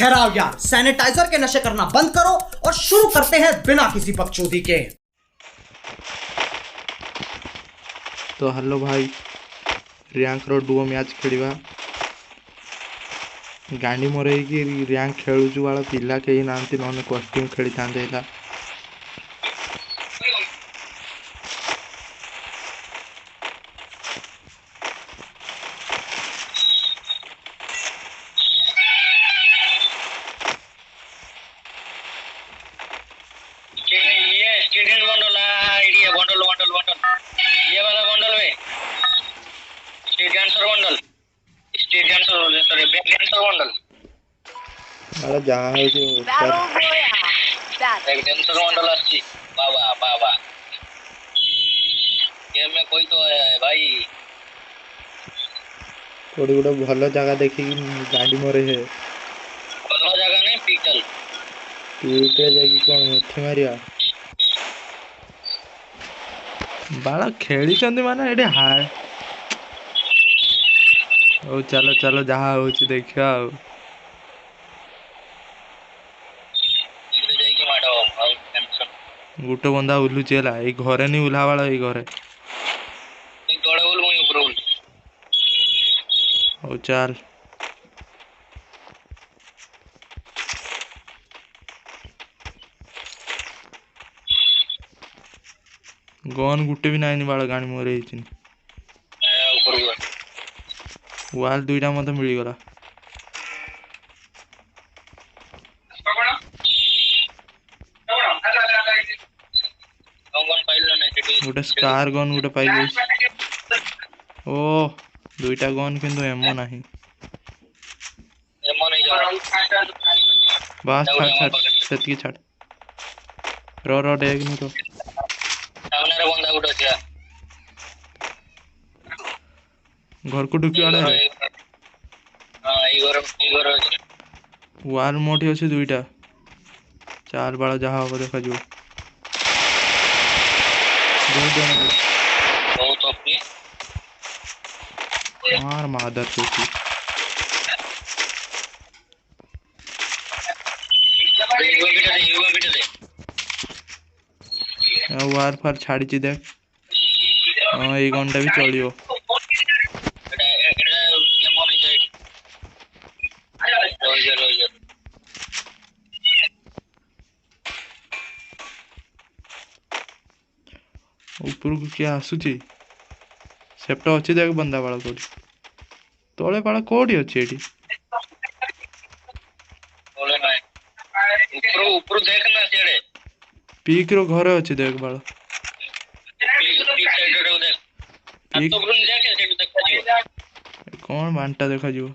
ठहराओ यार, सैनिटाइजर के नशे करना बंद करो और शुरू करते हैं बिना किसी बकचोदी के। तो हेलो भाई, रैंक रो डुओ मैच खेलिबा। गांडी मोरई की रैंक खेलुछु वाला पिला केही नांती नने कॉस्ट्यूम खेली थांदेला। अरे जहाँ है जो कोई तो है भाई, कोड़ी गोटे भल जगह देखी गाड़ी मोरे है भल जगह नहीं पिकल पीटे जाकि कौन मुठी मारिया बाला खेली चंदी माने एडे हाय। ओ चलो चलो जहाँ होची देखियो आ गुटे बंदा उलुची हला ए घरे नहीं उला वाला ए घरे तोड़े बोल मुई ऊपर बोल। ओ चल गन गुटे भी नाइनी बाला गाणी मोरे हिचिन ऊपर वाल दुईटा मते मिली गला। गोटे स्कार गन गोटे पाई गई। ओ दुईटा गन किंतु एमो नाही। एमो नहीं जा बस छाड़ छाड़ सेतकी छाड़ रो डेग नी तो सामने रे बंदा गुट अछि घर को ढुकी आड़े रे। हां ई घर अछि वाल मोठी अछि दुईटा चार बाला जहा हो देखा जो बहुत अपनी मार मादर चोकी वार फार छाड़ी ची देख। हां ए घंटा भी चलियो ऊपर को क्या आसुची सेप्टा अच्छी देख बंदा बाला कोडी तोले बाला कोडी अच्छी एटी बोले नहीं ऊपर ऊपर देख ना सेड़े पीक रो घरे अच्छी देख बाला पीक साइड रे देख पीक तो ब्रुन देख सेटू देखा जियो कौन बांटा देखा जो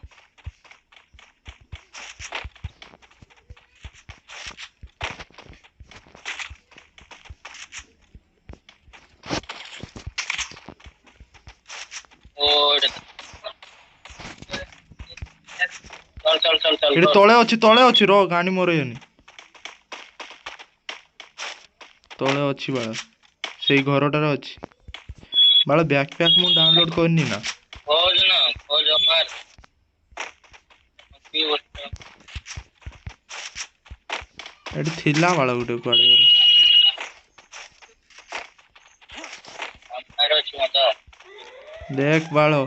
चल एटी तोले अच्छी रो गानी मोरे हनी तोले अच्छी बाला सेई घरटारे अच्छी बाला बैकपैक मु डाउनलोड करनी ना खोज मार एटी थिला बाला गुटे कुआडे गला मार अछि मत देख बालो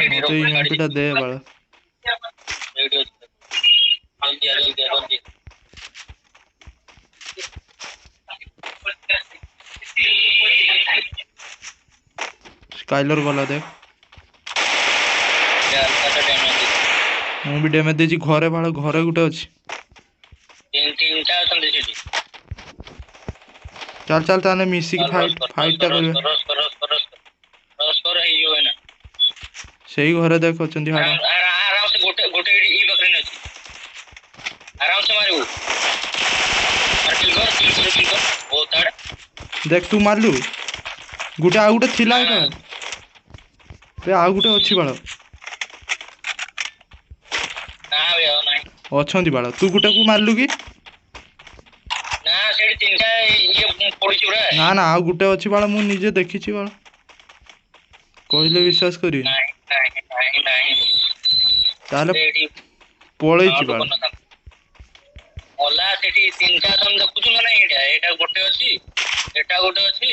मते एमपी टा दे बाला स्काइलर गला देख मु भी डैमेज देची घरे बाला घरे गुटे अछि चल चल ताने मिसी की फाइट टा करबे सेही घरे देख अछंती हाडा आराम से गोटे गोटे ई बकरी न अछि आराम से मारू किल कर ओ ताड़ देख तू मारलु गुटे आ गुटे थिला का रे आ गुटे अछि बाला ना बे नहीं ଅଛନ୍ତି ବାଳ ତୁ ଗୋଟେ କୁ ମାରିଲୁ କି ନା ସେଠି ତିନିଟା ଇଏ ପଡିଛି ପୁରା। ନା ନା ଆଉ ଗୋଟେ ଅଛି ବାଳ ମୁଁ ନିଜେ ଦେଖିଛି ବାଳ କହିଲେ ବିଶ୍ୱାସ କରିବେନି ନାହିଁ ନାହିଁ ନାହିଁ ନାହିଁ ତାହେଲେ ସେଠି ପଳେଇଛି ସାଉଣ୍ଡ ବାଳ କରିନଥାନ୍ତା। ଅଲା ସେଠି ତିନିଟା ତମେ ଦେଖୁଛୁ ନା ନାଇଁ? ଏଇଟା ଗୋଟେ ଅଛି, ଏଟା ଗୋଟେ ଅଛି,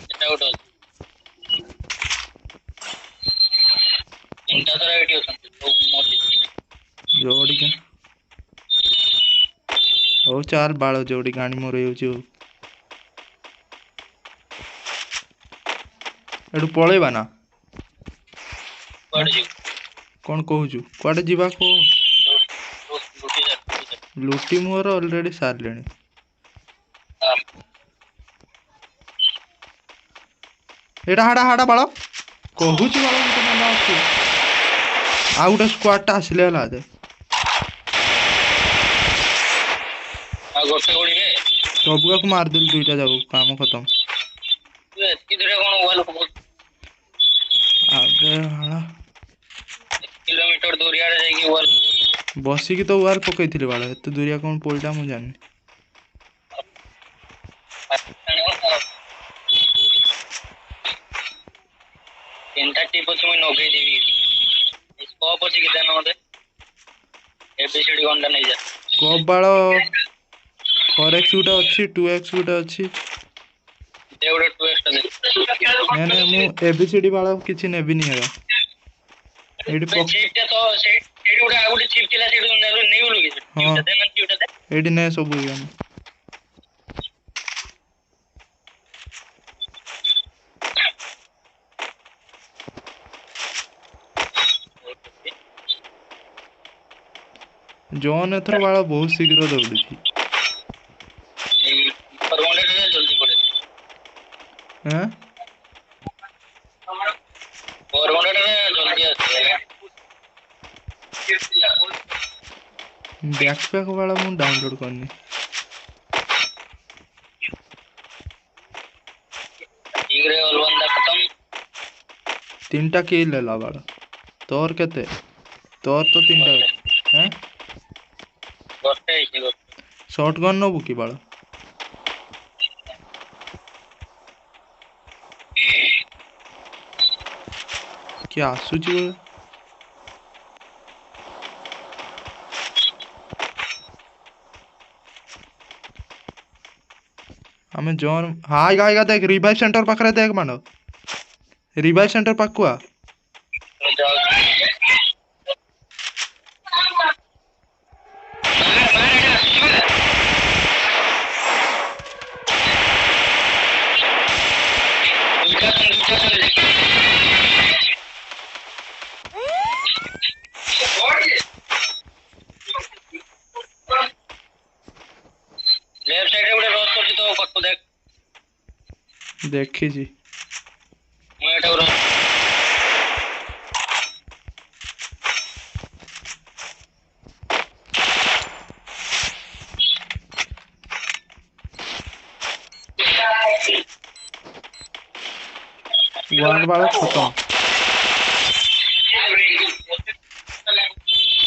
ଏଟା ଗୋଟେ ଅଛି। ତିନିଟା ଥର ଏଠି ଅଛନ୍ତି ଯୋଉଠିକା ହଉ ଚାଲ ବାଳ ଯୋଉଠି ଗାଣି ମୋର ହେଉଛି ହଉ ଏଠୁ ପଳେଇବା ନା କୁଆଡେ ଯିବୁ? କଣ କହୁଛୁ କୁଆଡେ ଯିବା କହ ଲୁଟି ଯା। ଲୁଟି ମୋର ଅଲରେଡି ସାରିଲେଣି ଏଇଟା ହାଡା ହାଡା ବାଳ କହୁଛି ବାଳ ଗୋଟେ ମନେ ଅଛି ଆଉ ଗୋଟେ ସ୍କ୍ୱାଡ ଟା ଆସିଲେ ହେଲା ଦେ ଆଉ ଗୋଟେ ଗୋଳିରେ ସବୁଆକୁ ମାରିଦେଲି ଦୁଇଟା ଯାକ କାମ ଖତମ ଏତିକି ଦୂରେ କଣ ୱାଲ ଆବେ ହାଳ କିଲୋମିଟର ଦୂରିଆରେ ଯାଇକି ୱାଲ ବସିକି ତ ୱାଲ ପକେଇଥିଲି ବାଳ ଏତେ ଦୁରିଆ କଣ ପଇଲା ମୁଁ ଜାଣିନି ତିନିଟା ଟିପ ଅଛି ମୁଁ ନଗେଇଦେବି ସ୍କୋପ ଅଛି କି ଦେନ ମତେ ଏବିସିଡି ଗନ୍ଧା ନେଇଯା କପ ବାଳ 4x ଗୋଟେ ଅଛି 2x ଗୋଟେ ଅଛି ଦେ ଗୋଟେ 2x ଟା ଦେ ନାଇଁ ନାଇଁ ମୁଁ ଏବିସିଡି ବାଳ କିଛି ନେବିନି ହେରା ଏଇଠି ଚିପଟା ତ ସେଇଠି ଗୋଟେ ଆଉ ଗୋଟେ ଚିପ ଥିଲା ସେଇଠୁ ନେଇଗଲୁ କି ହଁ ଚିପଟା ଦେ ନା ଚିପଟା ଦେ ଏଇଠି ନେ ସବୁ ଇଏ ଜୋନ୍ ଏଥର ବାଳ ବହୁତ ଶୀଘ୍ର ଦୌଡୁଛି ଜଲ୍ଦି ପଡେ ଆଁ ଜଲ୍ଦି ଆସେ ବ୍ୟାକପ୍ୟାକ୍ ବାଳ ମୁଁ ଡାଉନଲୋଡ କରିନି ଶୀଘ୍ର ଅଲବନ୍ଦା ଖତମ ତିନିଟା କିଲ୍ ହେଲା ବାଳ ତୋର କେତେ ତୋର ତ ତିନିଟା ଆଁ ଗୋଟେ ହେଇଛି ଗୋଟେ শর্ট গন নেবো কি বাড়া কি ଆସୁଛି ବେଳେ ଆମେ ଜନ୍ ହାଇ ଗାଇଗା ଦେଖ ରିଭାଇଭ ସେଣ୍ଟର ପାଖରେ ଦେଖ ମାଣ୍ଡ ରିଭାଇଭ ସେଣ୍ଟର ପାଖକୁ ଆ लेफ्ट साइड रे ଗୋଟେ ରସ୍ ଅଛି ତ ପାଖକୁ ଦେଖ ଦେଖିଛି ମୁଁ ଏଟା ଗୋଟେ ୱାନ୍ ବାଳ ଖତମ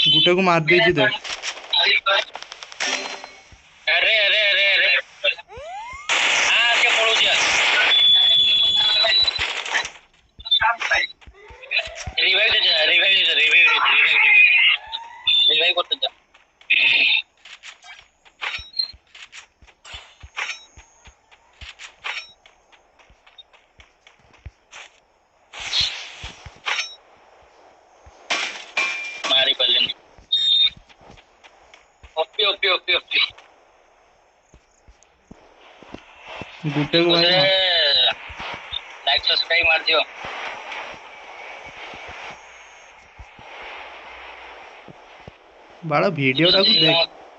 ଗୁଟେକୁ ମାରି ଦେଇଛି ଦେଖ अरे अरे अरे अरे हां के पळू दिया रिवाइव दे रिवाइव करते जा मारी पल्ले ओपी ओपी ओपी ओपी ଗୁଟେକୁ ଭାଇ लाइक सब्सक्राइब मार दियो ବାଳ ଭିଡିଓଟାକୁ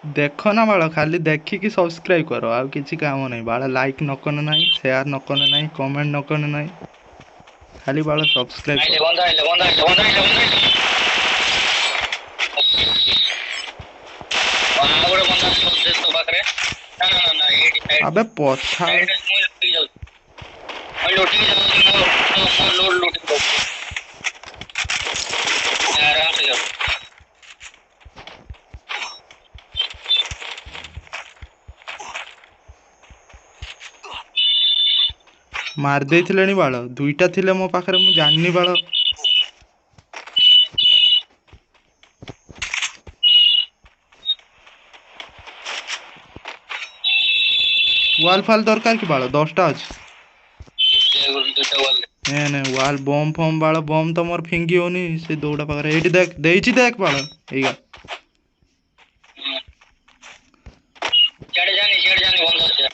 ଦେଖ ନା ବାଳ ଖାଲି ଦେଖିକି ସବସ୍କ୍ରାଇବ କର ଆଉ କିଛି କାମ ନାହିଁ ବାଳ ଲାଇକ୍ ନ କନେ ନାହିଁ ସେୟାର ନ କନେ ନାହିଁ କମେଣ୍ଟ ନ କନେ ନାହିଁ ଖାଲି ବାଳ ସବସ୍କ୍ରାଇବ କର अबे पथा मार देइथिलेनी बाळ दुईटा थिले मो पाखरे मु जाननी बाळ वाल फाल दरकार कि बाळ 10टा अछि दुटा वाल ने वाल बम फम बाळ बम तो मोर फिंगी होनी से दौड़ा पाखरे एठी देख देइछि देख बाळ एइगा चढ़ जानी बंद আছে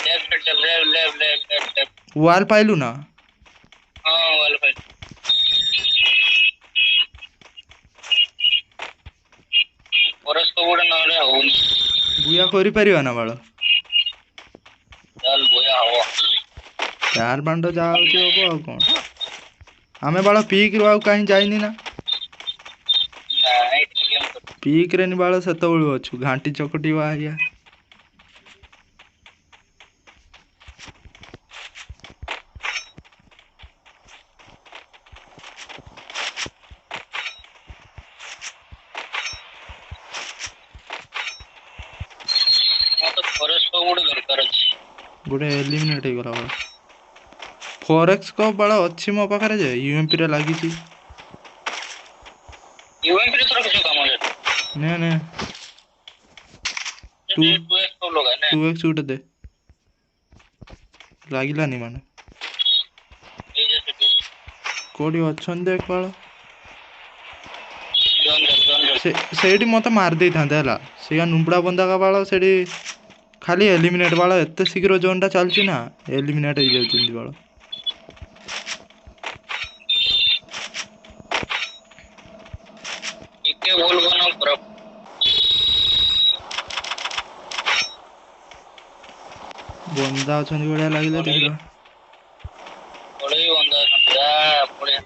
लेफ्ट चल लेफ्ट वाल पाइलु ना हां वाल फाइल परस को गुड नरे होनी बुया करि परिवा ना बाळ चल बोया हो चार बांड जाउछि होबो आ कोन आमे बाळ पीक रो काई जाइनी ना नाइट गेम कर पीक रे नि बाळ सेतबळु अछु घांटी चकटी वाहिया तो परस को गुड दरकार अछि गोटे एलिमिनेट हे गला बाळ फॉरेक्स को बाळ अछि मो पाखरे जे यूएमपी रे लागिछि यूएमपी रे तोर किछ काम है ने ने तू को लोग है ना 2x उठे दे लागिला नि माने ए जे कोडी अछन देख बाळ जन से सेडी मते मार देई थांदे हला सेया नुबड़ा बंदा का बाळ सेडी खाली एलिमिनेट बाळ एत्ते शीघ्र जोनटा चलछि ना एलिमिनेट हो जाउछिन बाळ इके बोल बना पूरा बंदा अछन बढिया लागिला देखला थोड़े ही बंदा संजा पड़े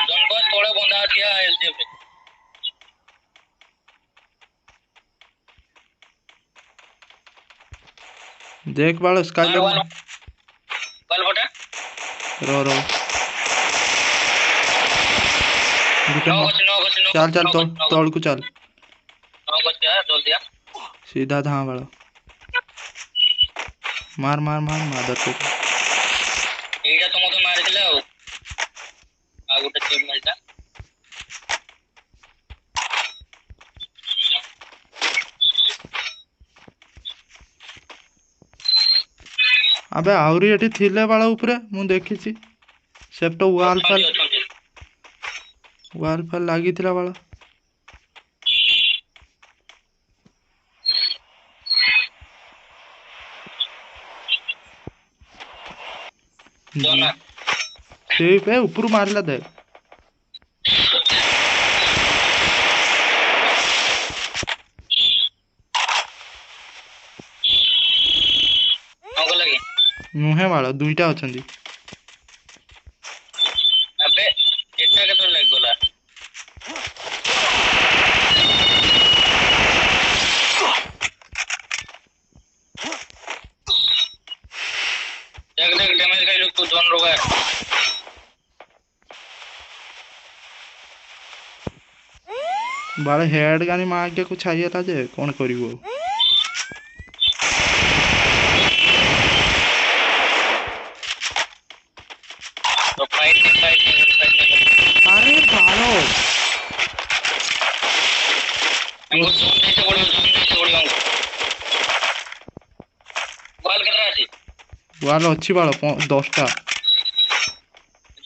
जन को थोड़े बंदा थिया एलजे पे देख बाळ स्काई वाल बटा रो गुटे नो चल चल तो तोड़ को चल चल दिया सीधा था बाळ मार मार मार मादर को एटा तो मते मार दिला आ गुटे टीम मिलता अबे आउरी एठी थिले बाळ ऊपरे मु देखिछि सेप्टो वाल फाल लागी थिला बाळ जोना से पे ऊपर मारला दे नगो लगे नुहे बाळ दुईटा अछंदी अबे एटा के तो लग गला देख डैमेज का लोग तो जोन रोगा बाळ हेड गानी मागे को छाइला जे कोन करिवो तो फाइट नहीं अरे बाळो हमको जोन नहीं से बड़ी वाल कर रहा थी वाल अच्छी बाळ 10टा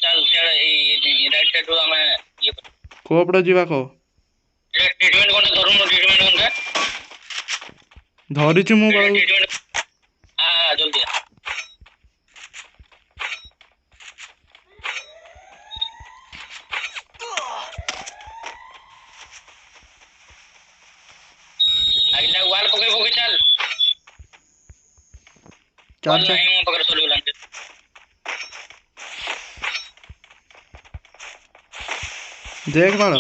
चल चल ये राइट साइड रो हमें ये कोपड़ जीवा को ट्रीटमेंट कोन धरुम ट्रीटमेंट कोन का धरिछु मु बाळ ट्रीटमेंट हां जल्दी आइला वाल पके चल चल चल नहीं पकड़ सोलू लांचे देख बाळ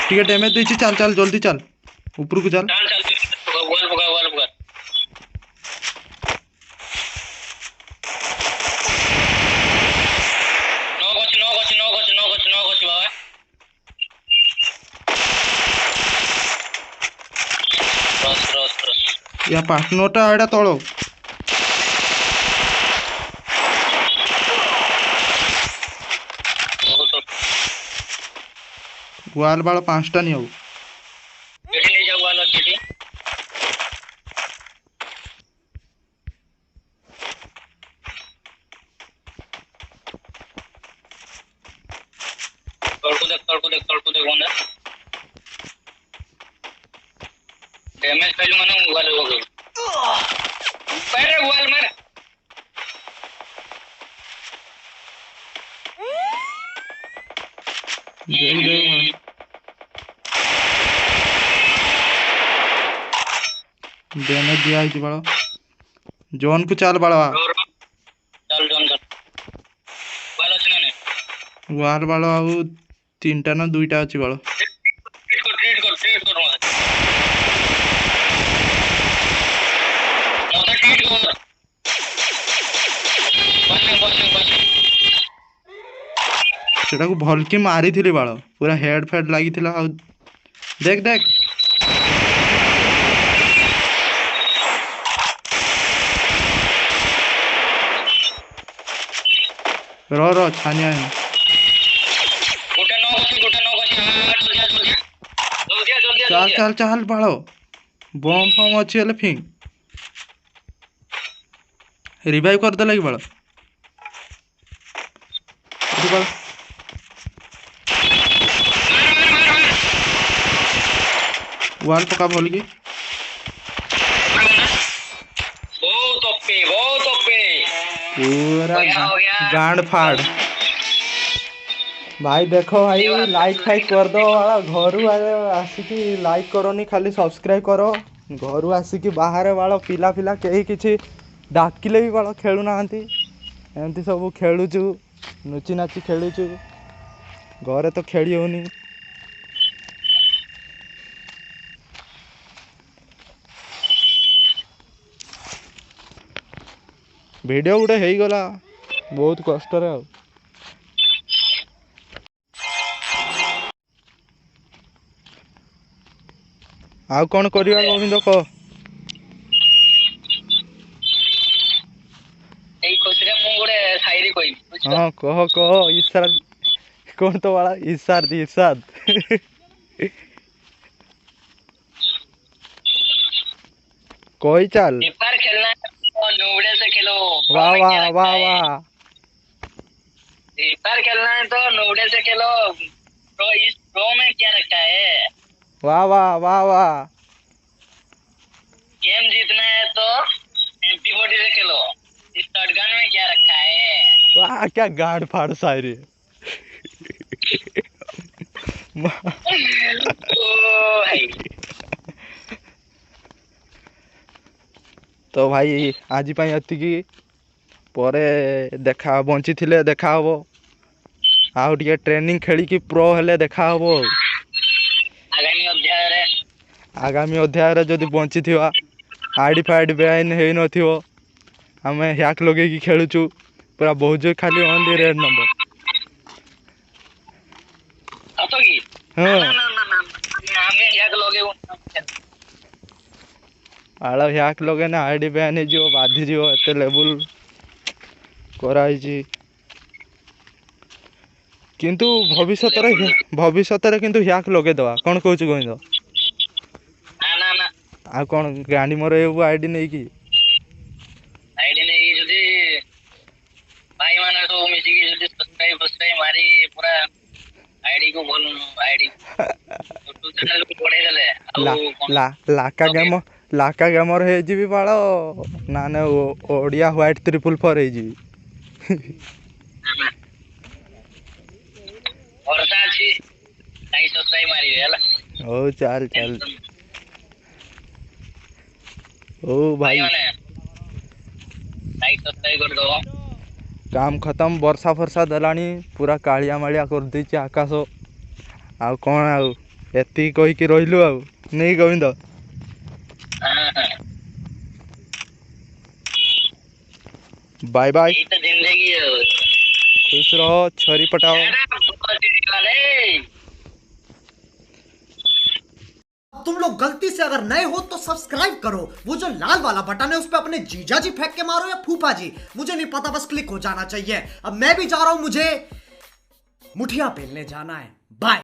ठीक है डैमेज देछि चल चल जल्दी चल ऊपर को चल चल वाल पकड़ नो गछ बाबा या पार्टनरटा एटा तଳ बहुत ୱାଲ୍ ବାଳ 5ଟା ନିଅ ଏଠି ନେଇ ଯାଉ वाला ଅଛି ଏଠି तळको देख बंदा डैमेज पहले माने वाले हो गए पैर वाल मार देख देख डैमेज दिया है बाଳ जोन को चाल बाଳ चल जन चल वाल ଅଛି ना नहीं ୱାଲ୍ ବାଳ ଆଉ 3ଟା ନା 2ଟା ଅଛି ବାଳ ट्रीट कर मत ट्रीट कर बस ସେଟାକୁ ଭଲକି ମାରିଥିଲି ବାଳ ପୁରା ହେଡ୍ ଫେଡ୍ ଲାଗିଥିଲା ଆଉ देख देख रो छानिया है चल चल चल बाळ बम फम अच्छी हेले फिंग रिवाइव कर देला कि बाळ वाल पका भल की पूरा गांड फाड़ भाई देखो भाई लाइक फाइक कर दो घर आसिकी लाइक करनी खाली सब्सक्राइब करो घर आसिकी बाहर बाल पिला पिला कहीं किसी डाकिले भी बाल खेलु ना एमती सब खेलुचु नुची नाची खेलुचु घरे तो खेली होनी वीडियो गुटे हो गला बहुत कष्ट रे आउ कौन करवा गोविंद कह हाँ कह कह ईशार कौन तो वाला ईशार दी इरशाद कोई चल खेलना नोबड़े से खेलो वाह वाह वाह वाह इफार खेलना है तो नोबड़े से खेलो तो इस प्रो में क्या रखा है वाह वाह वाह वाह गेम जीतना है तो MP40 से खेलो इस शॉटगन में क्या रखा है वाह क्या गाड़ फाड़ शायरी तो भाई आज एतिकी परे देखा बंची थिले देखा हबो आउ टिके ट्रेनिंग खेली की प्रो हेले देखा हबो आगामी अध्याय रे जदि बंची थिवा आईडी फाइड बेआईन हेई नथिवो हमें हैक लगे की खेलुचु पूरा बहुत जो खाली ऑन द रेड नंबर अतो की हां ना हमें हैक लगे आला हैक लगे ना आईडी बैन जो बाधी जो एते लेवल कराई किंतु भविष्य रे किंतु हैक लगे दवा कोन कहू गोविंद ना ना आ कोन गांडी मोर एबु आईडी नै की आईडी नै जदी भाई माने तो मिसी की जदी सब्सक्राइब मारी पूरा आईडी को बोल आईडी यूट्यूब चैनल को बढ़ाई देले लाका गेमर हे जीवी बाळो नाने ओडिया व्हाइट 444 हे जीवी वर्षा छी नाइ सब्सक्राइब मारी हैला ओ चल चल ओ भाई नाइ सब्सक्राइब कर दो काम खत्म वर्षा फरसा दलानी पूरा कालिया मालिया कर दी आकाश आ कौन आउ एति कही कि रहिलु आ नहीं गोविंद बाय बाय जिंदगी खुश रहो छरी पटाओ तुम लोग गलती से अगर नए हो तो सब्सक्राइब करो, वो जो लाल वाला बटन है उस पर अपने जीजा जी फेंक के मारो या फूफा जी, मुझे नहीं पता, बस क्लिक हो जाना चाहिए। अब मैं भी जा रहा हूं, मुझे मुठिया पेलने जाना है। बाय।